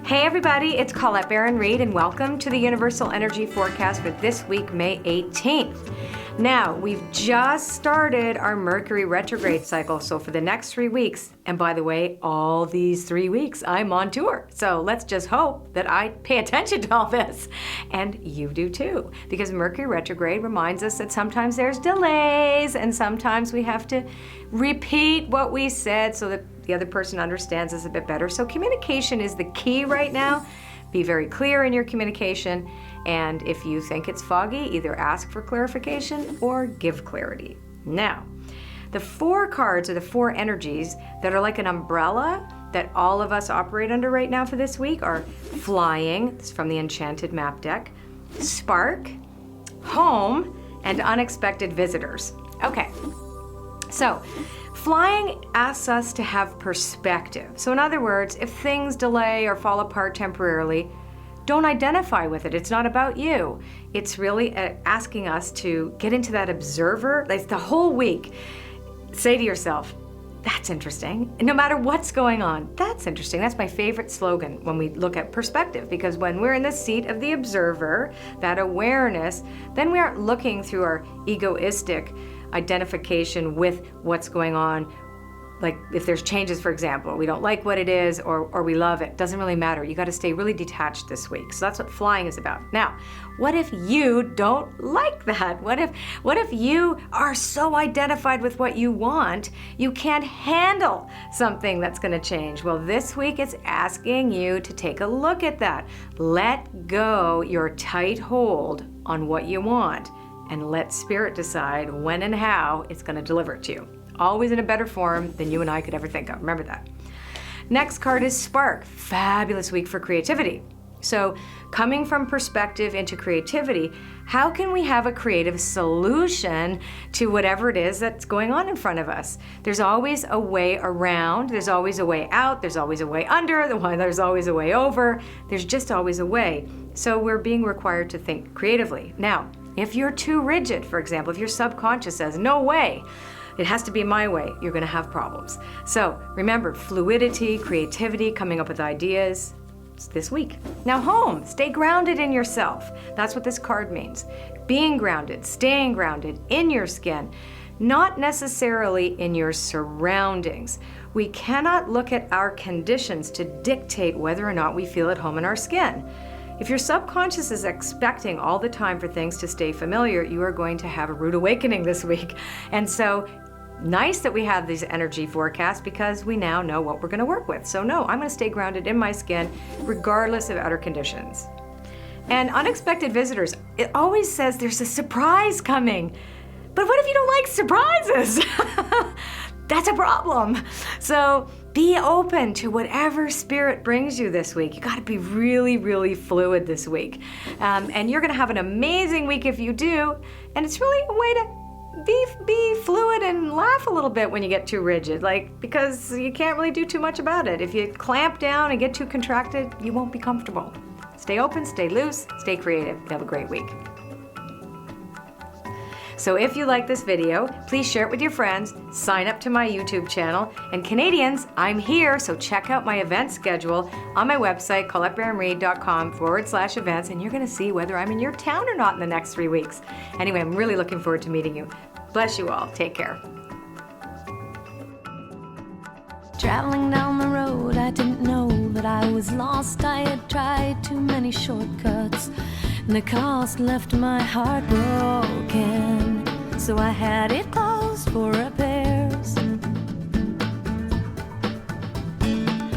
Hey everybody, it's Colette Baron-Reid and welcome to the Universal Energy Forecast for this week, May 18th. Now, we've just started our Mercury retrograde cycle, so for the next 3 weeks, and by the way, all these 3 weeks, I'm on tour. So let's just hope that I pay attention to all this, and you do too, because Mercury retrograde reminds us that sometimes there's delays, and sometimes we have to repeat what we said so that the other person understands us a bit better. So communication is the key right now. Be very clear in your communication, and if you think it's foggy, either ask for clarification or give clarity. Now, the 4 cards are the 4 energies that are like an umbrella that all of us operate under right now for this week are flying, this is from the Enchanted Map deck, spark, home, and unexpected visitors. Okay, so flying asks us to have perspective. So in other words, if things delay or fall apart temporarily, don't identify with it. It's not about you. It's really asking us to get into that observer, like the whole week. Say to yourself, that's interesting. And no matter what's going on, that's interesting. That's my favorite slogan when we look at perspective, because when we're in the seat of the observer, that awareness, then we aren't looking through our egoistic identification with what's going on. Like if there's changes, for example, we don't like what it is or we love it, doesn't really matter. You got to stay really detached this week. So that's what flying is about. Now, what if you don't like that? What if you are so identified with what you want, you can't handle something that's going to change? Well, this week it's asking you to take a look at that. Let go your tight hold on what you want and let Spirit decide when and how it's going to deliver it to you. Always in a better form than you and I could ever think of. Remember that. Next card is Spark. Fabulous week for creativity. So coming from perspective into creativity, how can we have a creative solution to whatever it is that's going on in front of us? There's always a way around, there's always a way out, there's always a way under, there's always a way over, there's just always a way. So we're being required to think creatively. Now, if you're too rigid, for example, if your subconscious says, no way, it has to be my way, you're gonna have problems. So remember, fluidity, creativity, coming up with ideas, it's this week. Now home, stay grounded in yourself. That's what this card means. Being grounded, staying grounded in your skin, not necessarily in your surroundings. We cannot look at our conditions to dictate whether or not we feel at home in our skin. If your subconscious is expecting all the time for things to stay familiar, you are going to have a rude awakening this week. And so, nice that we have these energy forecasts because we now know what we're going to work with. So no, I'm going to stay grounded in my skin regardless of outer conditions. And unexpected visitors, it always says there's a surprise coming. But what if you don't like surprises? That's a problem. So be open to whatever Spirit brings you this week. You got to be really, really fluid this week. And you're going to have an amazing week if you do. And it's really a way to be fluid and laugh a little bit when you get too rigid, because you can't really do too much about it. If you clamp down and get too contracted, you won't be comfortable. Stay open, stay loose, stay creative. Have a great week. So if you like this video, please share it with your friends, sign up to my YouTube channel, and Canadians, I'm here, so check out my event schedule on my website, ColetteBaron-Reid.com/events, and you're gonna see whether I'm in your town or not in the next 3 weeks. Anyway, I'm really looking forward to meeting you. Bless you all. Take care. Traveling down the road, I didn't know that I was lost. I had tried too many shortcuts, and the cost left my heart broken. So I had it closed for repairs.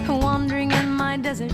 Wandering in my desert,